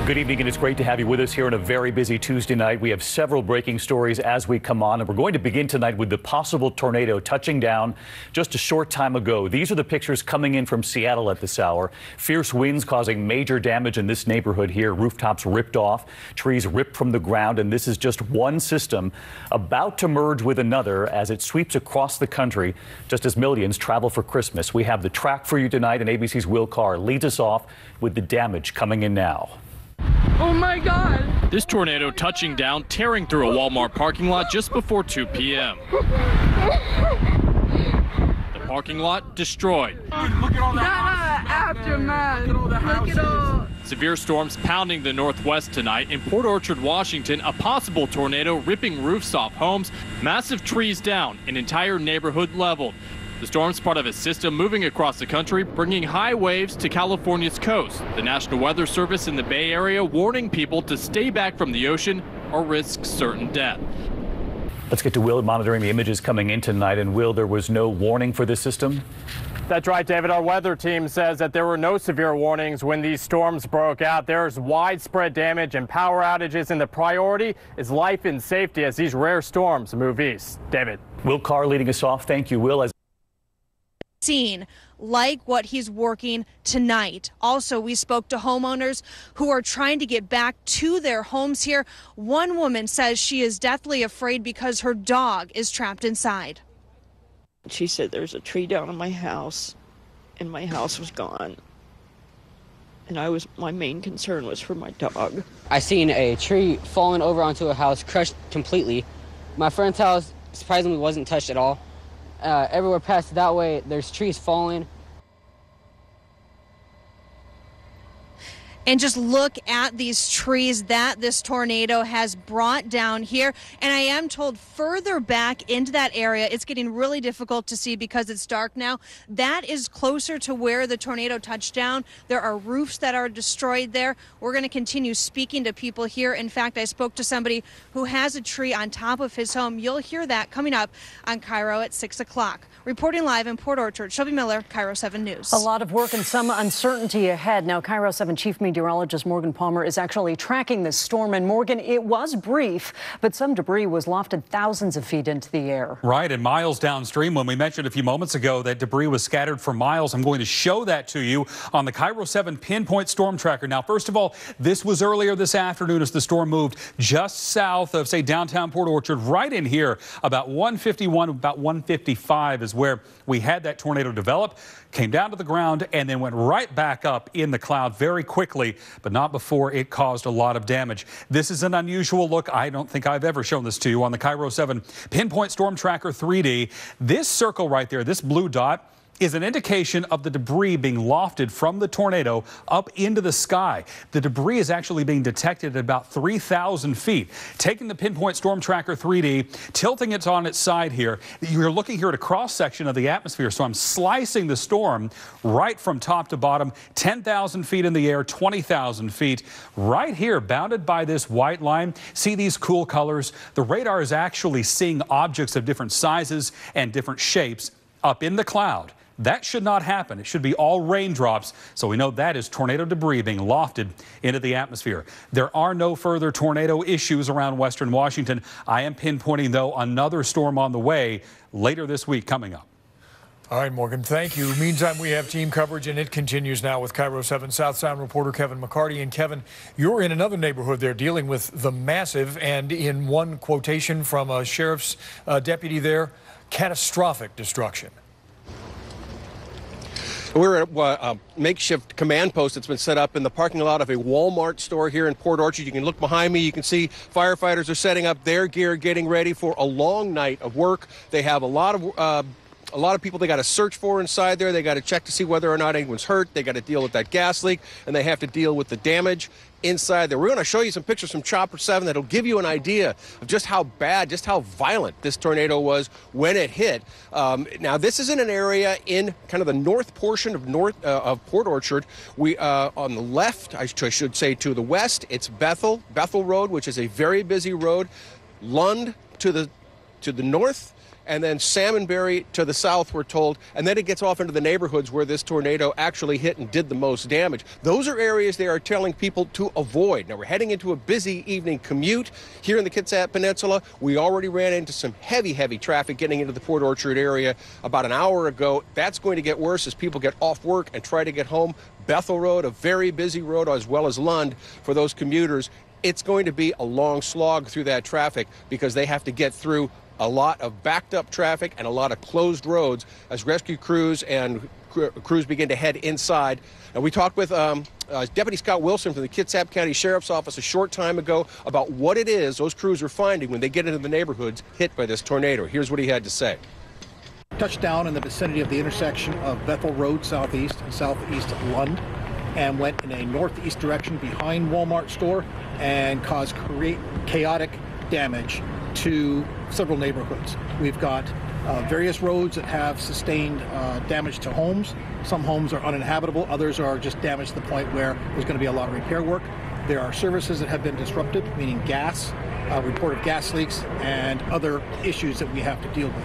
Good evening, and it's great to have you with us here on a very busy Tuesday night. We have several breaking stories as we come on, and we're going to begin tonight with the possible tornado touching down just a short time ago. These are the pictures coming in from Seattle at this hour. Fierce winds causing major damage in this neighborhood here. Rooftops ripped off, trees ripped from the ground, and this is just one system about to merge with another as it sweeps across the country just as millions travel for Christmas. We have the track for you tonight, and ABC's Will Carr leads us off with the damage coming in now. Oh my God! This tornado touching down, tearing through a Walmart parking lot just before 2 p.m. The parking lot destroyed. Look at all that aftermath. Look at all. Severe storms pounding the northwest tonight. In Port Orchard, Washington, a possible tornado ripping roofs off homes, massive trees down, an entire neighborhood leveled. The storm's part of a system moving across the country, bringing high waves to California's coast. The National Weather Service in the Bay Area warning people to stay back from the ocean or risk certain death. Let's get to Will monitoring the images coming in tonight. And Will, there was no warning for this system? That's right, David. Our weather team says that there were no severe warnings when these storms broke out. There's widespread damage and power outages, and the priority is life and safety as these rare storms move east. David. Will Carr leading us off. Thank you, Will. Scene like what he's working tonight. Also, we spoke to homeowners who are trying to get back to their homes here. One woman says she is deathly afraid because her dog is trapped inside. She said there's a tree down in my house and my house was gone. And my main concern was for my dog. I seen a tree falling over onto a house, crushed completely. My friend's house surprisingly wasn't touched at all. Everywhere past that way, there's trees falling. And just look at these trees that this tornado has brought down here. And I am told further back into that area, it's getting really difficult to see because it's dark now. That is closer to where the tornado touched down. There are roofs that are destroyed there. We're going to continue speaking to people here. In fact, I spoke to somebody who has a tree on top of his home. You'll hear that coming up on KIRO at 6 o'clock. Reporting live in Port Orchard, Shelby Miller, KIRO 7 News. A lot of work and some uncertainty ahead. Now, KIRO 7 Chief Meteorologist Morgan Palmer is actually tracking this storm. And Morgan, it was brief, but some debris was lofted thousands of feet into the air. Right, and miles downstream. When we mentioned a few moments ago that debris was scattered for miles, I'm going to show that to you on the KIRO 7 Pinpoint Storm Tracker. Now, first of all, this was earlier this afternoon as the storm moved just south of, say, downtown Port Orchard, right in here. About 151, about 155 is where we had that tornado develop, came down to the ground, and then went right back up in the cloud very quickly, but not before it caused a lot of damage. This is an unusual look. I don't think I've ever shown this to you on the KIRO 7 Pinpoint Storm Tracker 3D. This circle right there, this blue dot, is an indication of the debris being lofted from the tornado up into the sky. The debris is actually being detected at about 3,000 feet. Taking the Pinpoint Storm Tracker 3D, tilting it on its side here, you're looking here at a cross-section of the atmosphere. So I'm slicing the storm right from top to bottom, 10,000 feet in the air, 20,000 feet. Right here, bounded by this white line, see these cool colors? The radar is actually seeing objects of different sizes and different shapes up in the cloud. That should not happen. It should be all raindrops. So we know that is tornado debris being lofted into the atmosphere. There are no further tornado issues around western Washington. I am pinpointing, though, another storm on the way later this week coming up. All right, Morgan, thank you. Meantime, we have team coverage, and it continues now with KIRO 7 South Sound reporter Kevin McCarty. And Kevin, you're in another neighborhood there dealing with the massive, and in one quotation from a sheriff's deputy there, catastrophic destruction. We're at a makeshift command post that's been set up in the parking lot of a Walmart store here in Port Orchard. You can look behind me. You can see firefighters are setting up their gear, getting ready for a long night of work. They have a lot of people they got to search for inside there. They got to check to see whether or not anyone's hurt. They got to deal with that gas leak, and they have to deal with the damage inside there. We're going to show you some pictures from Chopper 7 that'll give you an idea of just how bad, just how violent this tornado was when it hit. Now, this is in an area in kind of the north portion of Port Orchard. We on the left, I should say, to the west, it's Bethel Road, which is a very busy road. Lund to the north. and then Salmonberry to the south, we're told, and then it gets off into the neighborhoods where this tornado actually hit and did the most damage. Those are areas they are telling people to avoid. Now, we're heading into a busy evening commute here in the Kitsap Peninsula. We already ran into some heavy traffic getting into the Port Orchard area about an hour ago. That's going to get worse as people get off work and try to get home. Bethel Road, a very busy road, as well as Lund for those commuters. It's going to be a long slog through that traffic because they have to get through a lot of backed up traffic and a lot of closed roads as rescue crews and crews begin to head inside. And we talked with Deputy Scott Wilson from the Kitsap County Sheriff's Office a short time ago about what it is those crews are finding when they get into the neighborhoods hit by this tornado. Here's what he had to say. Touchdown in the vicinity of the intersection of Bethel Road southeast and southeast of Lund, and went in a northeast direction behind Walmart store and caused chaotic damage to several neighborhoods. We've got various roads that have sustained damage to homes. Some homes are uninhabitable, others are just damaged to the point where there's going to be a lot of repair work. There are services that have been disrupted, meaning gas, report of gas leaks, and other issues that we have to deal with.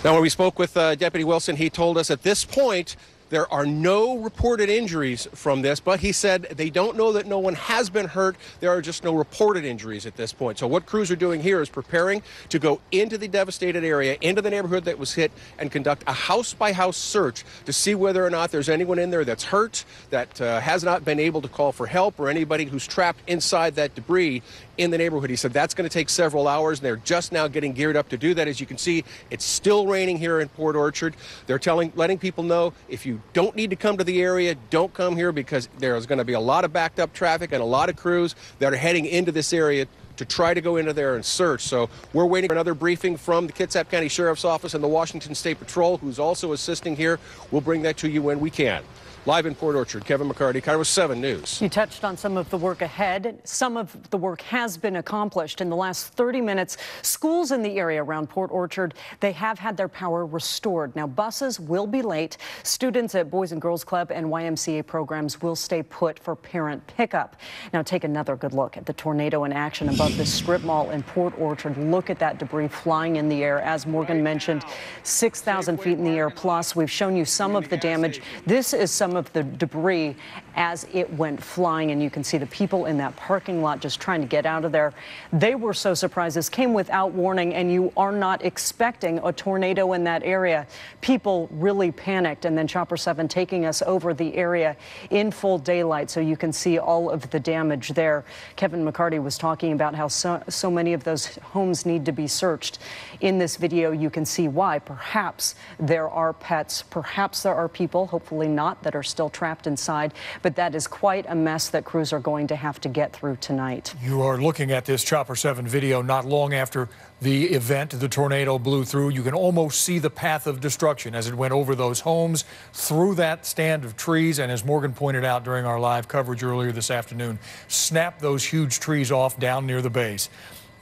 Now, when we spoke with Deputy Wilson, he told us at this point there are no reported injuries from this, but he said they don't know that no one has been hurt. There are just no reported injuries at this point. So what crews are doing here is preparing to go into the devastated area, into the neighborhood that was hit, and conduct a house-by-house search to see whether or not there's anyone in there that's hurt, that has not been able to call for help, or anybody who's trapped inside that debris in the neighborhood. He said that's going to take several hours, and they're just now getting geared up to do that. As you can see, it's still raining here in Port Orchard. They're letting people know if you don't need to come to the area, don't come here, because there's going to be a lot of backed up traffic and a lot of crews that are heading into this area to try to go into there and search. So we're waiting for another briefing from the Kitsap County Sheriff's Office and the Washington State Patrol, who's also assisting here. We'll bring that to you when we can. Live in Port Orchard, Kevin McCarty, KIRO 7 News. You touched on some of the work ahead. Some of the work has been accomplished. In the last 30 minutes, schools in the area around Port Orchard, they have had their power restored. Now, buses will be late. Students at Boys and Girls Club and YMCA programs will stay put for parent pickup. Now, take another good look at the tornado in action above the strip mall in Port Orchard. Look at that debris flying in the air. As Morgan mentioned, 6,000 feet in the air plus. We've shown you some of the damage. This is some of the debris as it went flying, and you can see the people in that parking lot just trying to get out of there. They were so surprised. This came without warning, and you are not expecting a tornado in that area. People really panicked, and then Chopper 7 taking us over the area in full daylight so you can see all of the damage there. Kevin McCarty was talking about how so many of those homes need to be searched. In this video, you can see why. Perhaps there are pets, perhaps there are people, hopefully not, that are still trapped inside, but that is quite a mess that crews are going to have to get through tonight. You are looking at this Chopper 7 video not long after the event, the tornado blew through. You can almost see the path of destruction as it went over those homes, through that stand of trees, and as Morgan pointed out during our live coverage earlier this afternoon, snapped those huge trees off down near the base.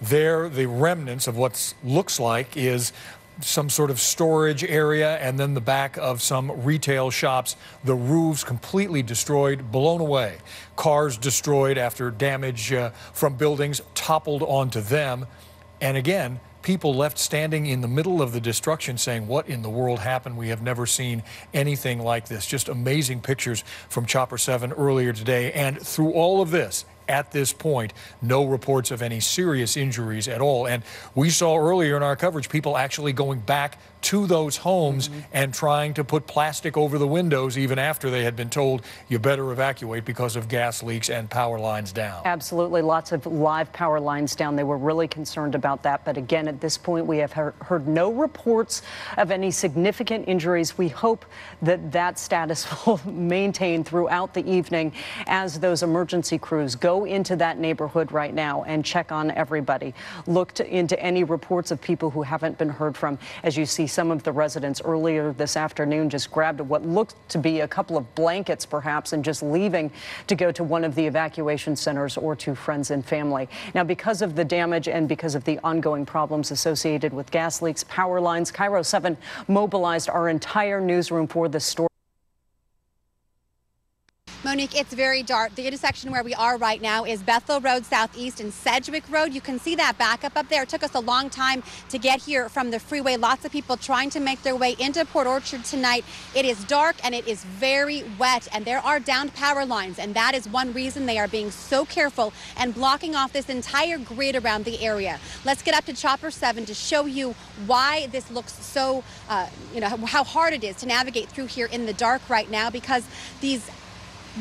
There, the remnants of what looks like is some sort of storage area, and then the back of some retail shops. The roofs completely destroyed, blown away. Cars destroyed after damage from buildings toppled onto them. And again, people left standing in the middle of the destruction saying, what in the world happened? We have never seen anything like this. Just amazing pictures from Chopper 7 earlier today. And through all of this, at this point, no reports of any serious injuries at all. And we saw earlier in our coverage people actually going back to those homes and trying to put plastic over the windows even after they had been told you better evacuate because of gas leaks and power lines down. Absolutely. Lots of live power lines down. They were really concerned about that. But again, at this point, we have heard no reports of any significant injuries. We hope that that status will maintain throughout the evening as those emergency crews go into that neighborhood right now and check on everybody. Look into any reports of people who haven't been heard from. As you see, some of the residents earlier this afternoon just grabbed what looked to be a couple of blankets perhaps and just leaving to go to one of the evacuation centers or to friends and family. Now, because of the damage and because of the ongoing problems associated with gas leaks, power lines, KIRO 7 mobilized our entire newsroom for this story. Monique, it's very dark. The intersection where we are right now is Bethel Road Southeast and Sedgwick Road. You can see that backup up there. It took us a long time to get here from the freeway. Lots of people trying to make their way into Port Orchard tonight. It is dark and it is very wet, and there are downed power lines, and that is one reason they are being so careful and blocking off this entire grid around the area. Let's get up to Chopper 7 to show you why this looks so, how hard it is to navigate through here in the dark right now, because these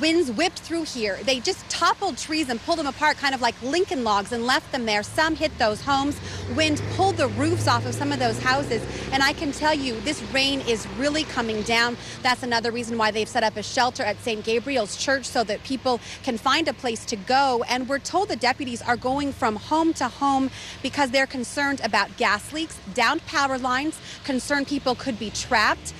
winds whipped through here. They just toppled trees and pulled them apart, kind of like Lincoln logs, and left them there. Some hit those homes. Wind pulled the roofs off of some of those houses. And I can tell you, this rain is really coming down. That's another reason why they've set up a shelter at St. Gabriel's Church so that people can find a place to go. And we're told the deputies are going from home to home because they're concerned about gas leaks, downed power lines, concerned people could be trapped.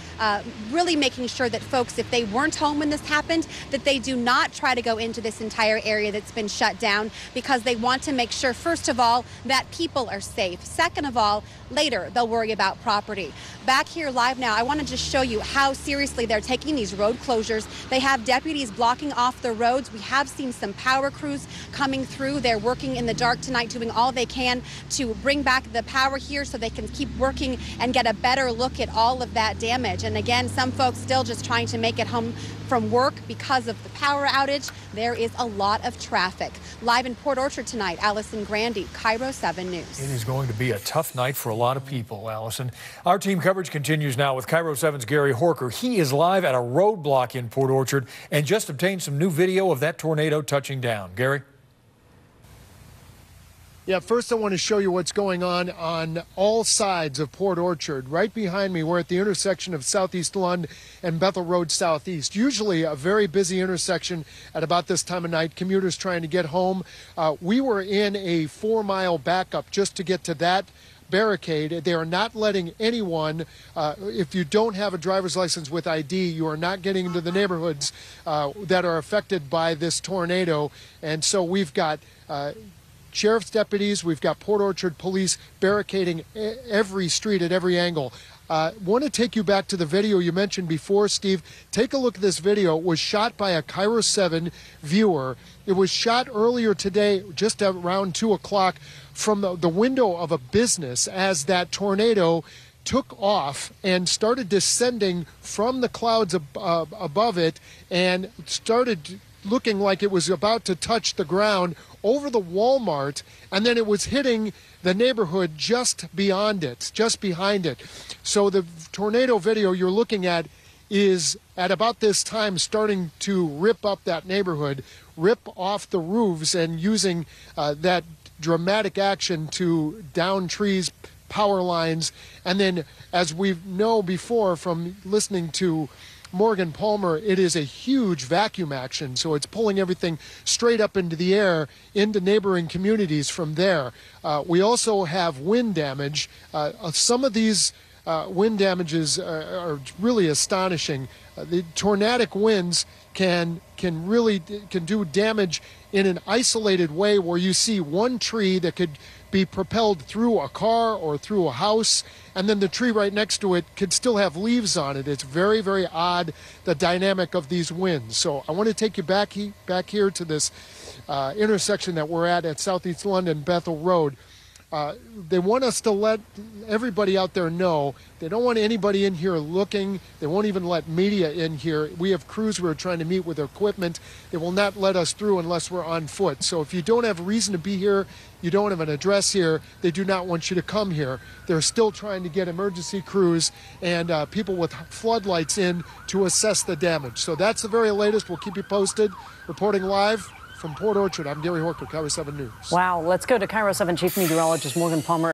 Really making sure that folks, if they weren't home when this happened, that they do not try to go into this entire area that's been shut down, because they want to make sure, first of all, that people are safe. Second of all, later they'll worry about property. Back here live now, I want to just show you how seriously they're taking these road closures. They have deputies blocking off the roads. We have seen some power crews coming through. They're working in the dark tonight, doing all they can to bring back the power here so they can keep working and get a better look at all of that damage. And again, some folks still just trying to make it home from work because of the power outage. There is a lot of traffic. Live in Port Orchard tonight, Allison Grandy, KIRO 7 News. It is going to be a tough night for a lot of people, Allison. Our team coverage continues now with KIRO 7's Gary Horker. He is live at a roadblock in Port Orchard and just obtained some new video of that tornado touching down. Gary? Yeah, first I want to show you what's going on all sides of Port Orchard. Right behind me, we're at the intersection of Southeast Lund and Bethel Road Southeast. Usually a very busy intersection at about this time of night, commuters trying to get home. We were in a 4-mile backup just to get to that barricade. They are not letting anyone, if you don't have a driver's license with ID, you are not getting into the neighborhoods that are affected by this tornado. And so we've got sheriff's deputies, we've got Port Orchard police barricading every street at every angle. Want to take you back to the video you mentioned before, Steve. Take a look at this video. It was shot by a KIRO 7 viewer. It was shot earlier today, just around 2 o'clock, from the window of a business as that tornado took off and started descending from the clouds above it and started looking like it was about to touch the ground over the Walmart, and then it was hitting the neighborhood just beyond it, just behind it. So the tornado video you're looking at is at about this time starting to rip up that neighborhood, rip off the roofs, and using that dramatic action to down trees, power lines. And then, as we know before from listening to Morgan Palmer, it is a huge vacuum action, so it's pulling everything straight up into the air into neighboring communities from there. We also have wind damage. Some of these wind damages are really astonishing. The tornadic winds can do damage in an isolated way, where you see one tree that could be propelled through a car or through a house, and then the tree right next to it could still have leaves on it. It's very, very odd, the dynamic of these winds. So I want to take you back here to this intersection that we're at Southeast London, Bethel Road. They want us to let everybody out there know. They don't want anybody in here looking. They won't even let media in here. We have crews who are trying to meet with equipment. They will not let us through unless we're on foot. So if you don't have a reason to be here, you don't have an address here, they do not want you to come here. They're still trying to get emergency crews and people with floodlights in to assess the damage. So that's the very latest. We'll keep you posted. Reporting live from Port Orchard, I'm Gary Horker, KIRO 7 News. Wow, let's go to KIRO 7 Chief Meteorologist Morgan Palmer.